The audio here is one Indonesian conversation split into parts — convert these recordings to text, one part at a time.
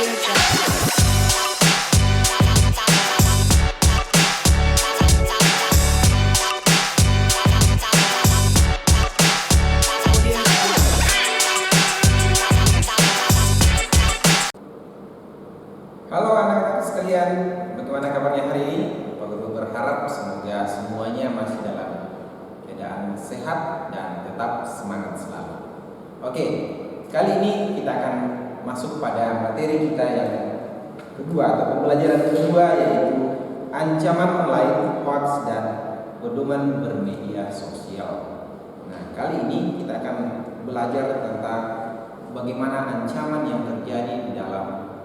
Halo anak-anak sekalian, bagaimana kabarnya hari ini? Bapak Guru berharap semoga semuanya masih dalam keadaan sehat dan tetap semangat selalu. Oke, kali ini kita akan masuk pada materi kita yang kedua atau pembelajaran kedua, yaitu ancaman online, hoax, dan pedoman bermedia sosial. Nah, kali ini kita akan belajar tentang bagaimana ancaman yang terjadi di dalam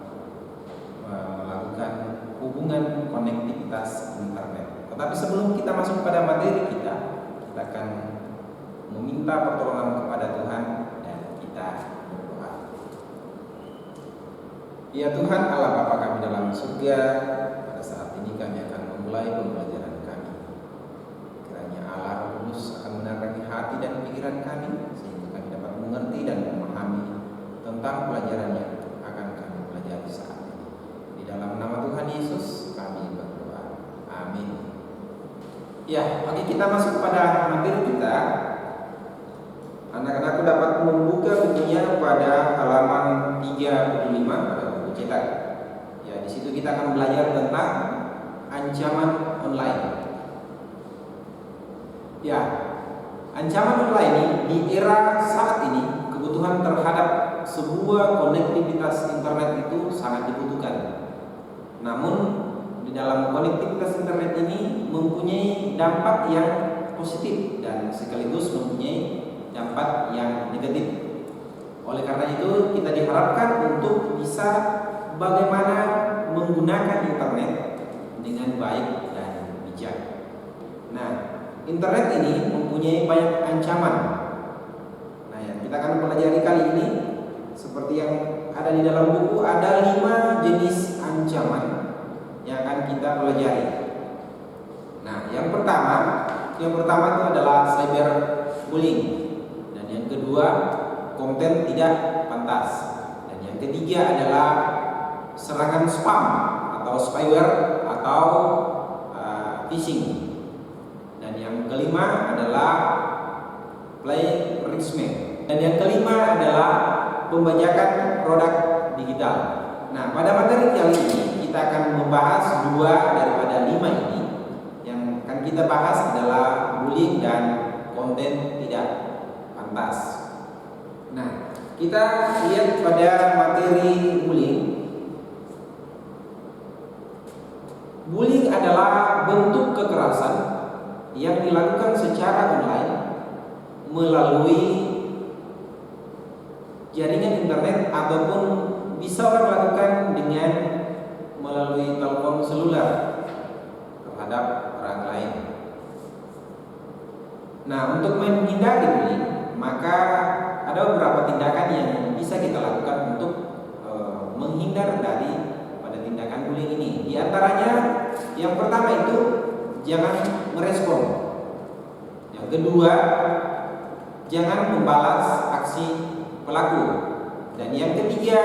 melakukan hubungan konektivitas internet. Tetapi sebelum kita masuk pada materi kita akan meminta pertolongan kepada Tuhan dan kita berdoa. Ya Tuhan Allah Bapa kami dalam surga, pada saat ini kami akan memulai pembelajaran kami. Kiranya Allah Roh Kudus akan menerangi hati dan pikiran kami, sehingga kami dapat mengerti dan memahami tentang pelajaran yang akan kami pelajari saat ini. Dalam nama Tuhan Yesus kami berdoa. Amin. Ya, oke, kita masuk pada materi kita. Anak-anakku dapat membuka bukunya pada halaman 35 pada buku cetak. Ya, di situ kita akan belajar tentang ancaman online. Ya, ancaman online ini di era saat ini, kebutuhan terhadap sebuah konektivitas internet itu sangat dibutuhkan. Namun di dalam konektivitas internet ini mempunyai dampak yang positif dan sekaligus mempunyai dampak yang negatif. Oleh karena itu kita diharapkan untuk bisa bagaimana menggunakan internet dengan baik dan bijak. Nah, internet ini mempunyai banyak ancaman. Nah, yang kita akan pelajari kali ini seperti yang ada di dalam buku, ada 5 jenis ancaman yang akan kita pelajari. Nah, yang pertama itu adalah cyberbullying, dan yang kedua konten tidak pantas, dan yang ketiga adalah serangan spam atau spyware atau phishing, dan yang kelima adalah plagiarisme, dan yang kelima adalah pembajakan produk digital. Nah, pada materi kali ini kita akan membahas 2 daripada 5 ini. Yang akan kita bahas adalah bullying dan konten tidak pantas. Nah, kita lihat pada materi bullying. Bullying adalah bentuk kekerasan yang dilakukan secara online melalui jaringan internet ataupun bisa orang lakukan dengan melalui telepon seluler terhadap orang lain. Nah, untuk menghindari bullying, maka ada beberapa tindakan yang bisa kita lakukan untuk menghindar dari pada tindakan bullying ini. Di antaranya, yang pertama itu jangan merespon. Yang kedua, jangan membalas aksi pelaku. Dan yang ketiga,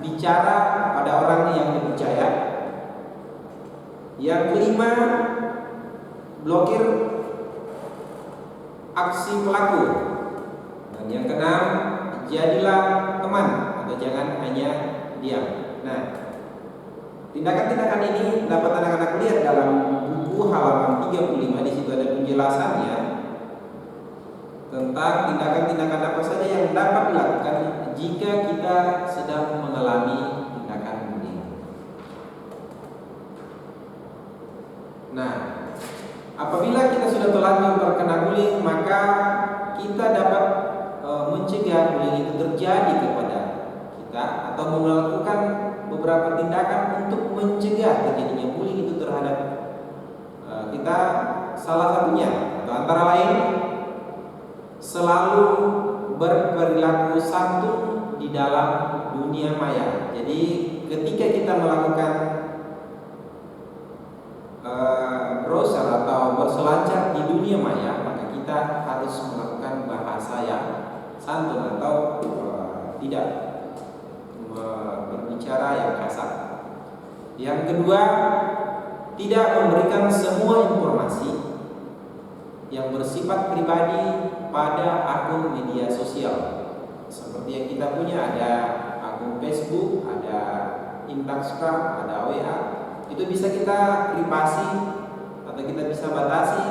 bicara pada orang yang dipercaya. Yang kelima, blokir aksi pelaku. Dan yang keenam, jadilah teman atau jangan hanya diam. Nah, tindakan-tindakan ini dapat anak-anak lihat dalam buku halaman 35. Di situ ada penjelasannya tentang tindakan-tindakan apa saja yang dapat dilakukan jika kita sedang mengalami tindakan bullying. Nah, apabila kita sudah terlanjur terkena bullying, maka kita dapat mencegah bullying itu terjadi kepada kita atau melakukan beberapa tindakan untuk mencegah terjadinya bullying itu terhadap kita. Salah satunya atau antara lain, selalu berperilaku santun di dalam dunia maya. Jadi ketika kita melakukan browser atau berselancar di dunia maya, maka kita harus melakukan bahasa yang santun atau tidak berbicara yang kasar. Yang kedua, tidak memberikan semua informasi yang bersifat pribadi pada akun media sosial. Seperti yang kita punya, ada akun Facebook, ada Instagram, ada WA. Itu bisa kita privasi atau kita bisa batasi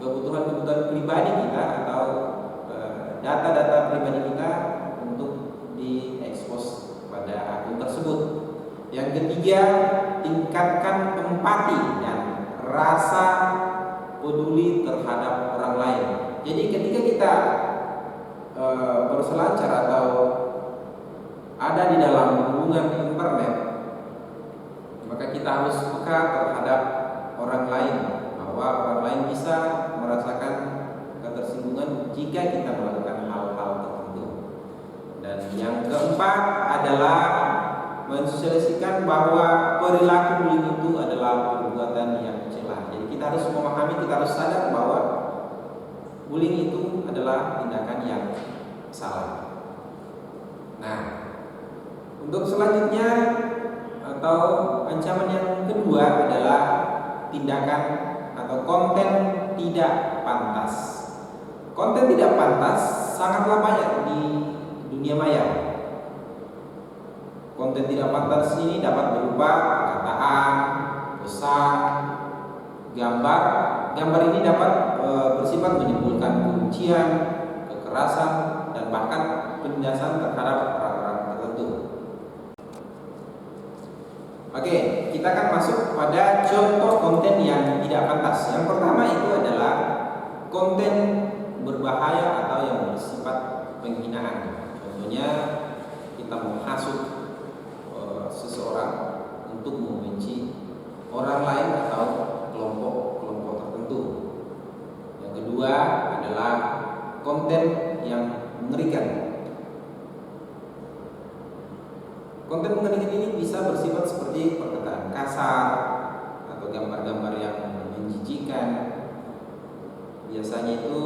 kebutuhan-kebutuhan pribadi kita atau data-data pribadi kita untuk diekspos pada akun tersebut. Yang ketiga, tingkatkan empati dan rasa peduli terhadap orang lain. Jadi ketika kita berselancar atau ada di dalam hubungan internet, maka kita harus peka terhadap orang lain, bahwa orang lain bisa merasakan ketersinggungan jika kita melakukan hal-hal tertentu. Dan yang keempat adalah mensosialisasikan bahwa perilaku bullying itu adalah perbuatan yang celah. Jadi kita harus memahami, kita harus sadar bahwa bullying itu adalah tindakan yang salah. Nah, untuk selanjutnya atau ancaman yang kedua adalah tindakan atau konten tidak pantas. Konten tidak pantas sangatlah banyak di dunia maya. Konten tidak pantas ini dapat berupa perkataan, pesan, gambar. Gambar ini dapat bersifat menimbulkan kebencian, kekerasan, dan bahkan penindasan terhadap orang-orang tertentu. Oke, kita akan masuk pada contoh konten yang tidak pantas. Yang pertama itu adalah konten berbahaya atau yang bersifat penghinaan. Contohnya kita menghasut seseorang untuk membenci orang lain atau kelompok tertentu. Yang kedua adalah konten yang mengerikan. Konten mengerikan ini bisa bersifat seperti perkataan kasar atau gambar-gambar yang menjijikkan. Biasanya itu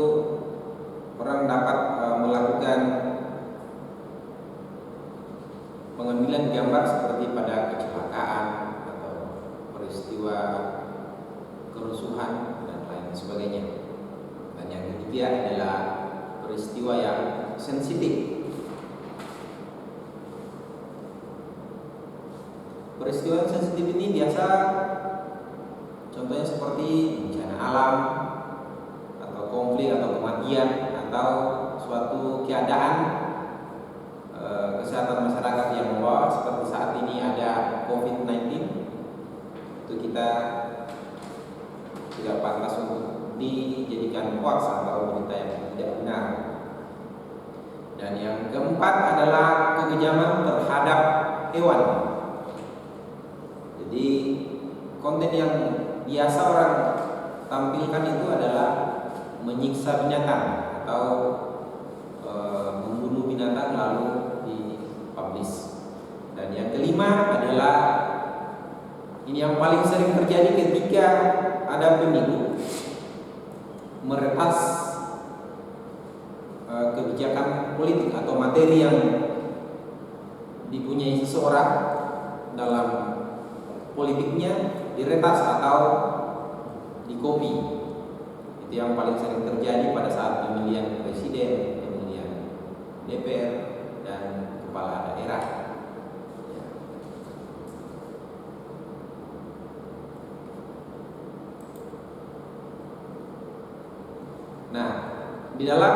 orang dapat melakukan pengambilan gambar seperti pada kecelakaan atau peristiwa kerusuhan dan lain sebagainya. Dan yang ketiga adalah peristiwa yang sensitif. Peristiwa yang sensitif ini biasa contohnya seperti bencana alam atau konflik atau kematian atau suatu keadaan kesehatan masyarakat yang membawa, seperti saat ini ada COVID-19. Itu kita tidak pantas untuk dijadikan hoax atau berita yang tidak benar. Dan yang keempat adalah kekejaman terhadap hewan. Jadi konten yang biasa orang tampilkan itu adalah menyiksa binatang atau membunuh binatang lalu dipublish. Dan yang kelima adalah ini yang paling sering terjadi ketika ada pemilu, meretas kebijakan politik atau materi yang dipunyai seseorang dalam politiknya diretas atau dikopi. Itu yang paling sering terjadi pada saat pemilihan presiden, pemilihan DPR dan kepala daerah. Nah, di dalam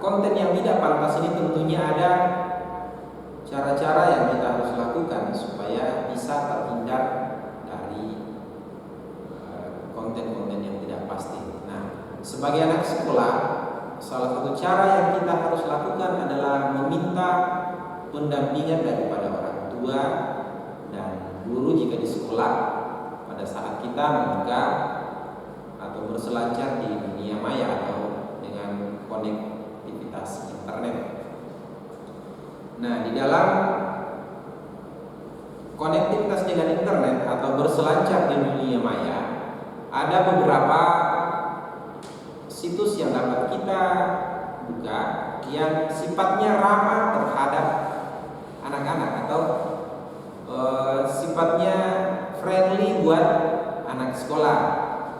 konten yang tidak pantas ini tentunya ada cara-cara yang kita harus lakukan supaya bisa terhindar dari konten-konten yang tidak pasti. Nah, sebagai anak sekolah, salah satu cara yang kita harus lakukan adalah meminta pendampingan daripada orang tua dan guru jika di sekolah pada saat kita membuka atau berselancar di dunia maya atau dengan konektivitas internet. Nah, di dalam konektivitas dengan internet atau berselancar di dunia maya, ada beberapa situs yang dapat kita buka yang sifatnya ramah terhadap anak-anak atau sifatnya friendly buat anak sekolah.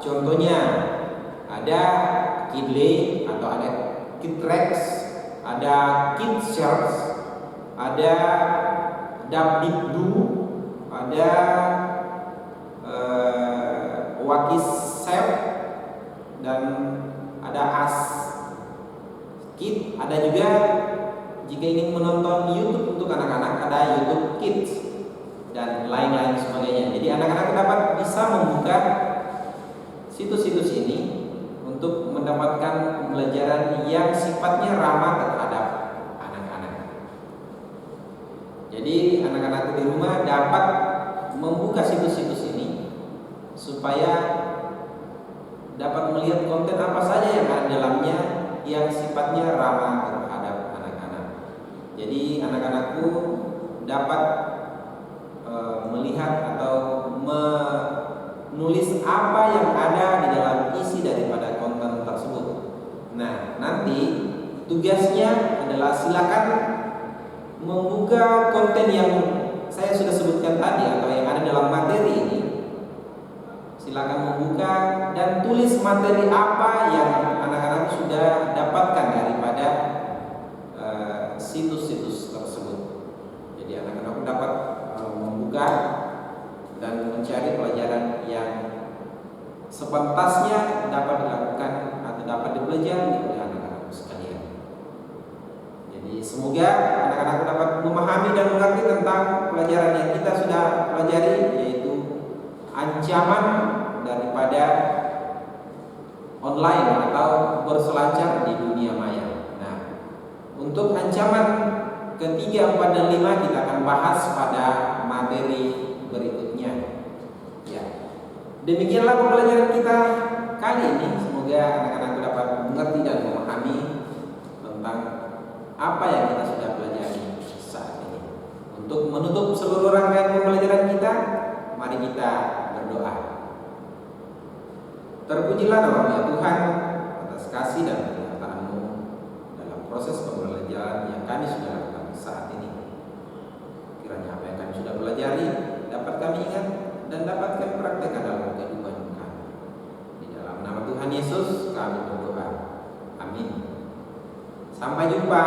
Contohnya ada Kidley atau ada Kidrex, ada Kidshare, ada Dabdikdu, ada Wakisep, dan ada Kid. Ada juga jika ingin menonton YouTube untuk anak-anak ada YouTube Kids dan lain-lain sebagainya. Jadi anak-anak dapat bisa membuka situs-situs ini untuk mendapatkan pembelajaran yang sifatnya ramah terhadap anak-anak. Jadi anak-anak di rumah dapat membuka situs-situs ini supaya dapat melihat konten apa saja yang ada dalamnya yang sifatnya ramah terhadap anak-anak. Jadi anak-anakku dapat melihat atau menulis apa yang ada di dalam isi daripada konten tersebut. Nah, nanti tugasnya adalah silakan membuka konten yang saya sudah sebutkan tadi atau yang ada dalam materi ini. Silakan membuka dan tulis materi apa yang anak-anak sudah dapatkan daripada situs-situs tersebut. Jadi anak-anak dapat membuka dan mencari pelajaran yang sepantasnya dapat dilakukan atau dapat dipelajari oleh anak-anak sekalian. Jadi semoga anak-anak dapat memahami dan mengerti tentang pelajaran yang kita sudah pelajari, yaitu ancaman daripada online atau berselancar di dunia maya. Nah, untuk ancaman ketiga, 4, dan 5 kita akan bahas pada materi berikutnya. Ya, demikianlah pembelajaran kita kali ini. Semoga anak-anak dapat mengerti dan memahami tentang apa yang kita sudah pelajari saat ini. Untuk menutup seluruh rangkaian pembelajaran kita, mari kita berdoa. Terpujilah nama Tuhan atas kasih dan penyertaan-Mu dalam proses pembelajaran yang kami sudah lakukan saat ini. Kiranya apa yang kami sudah pelajari dapat kami ingat dan dapat kami praktekkan dalam kehidupan kami. Di dalam nama Tuhan Yesus kami berdoa. Amin. Sampai jumpa.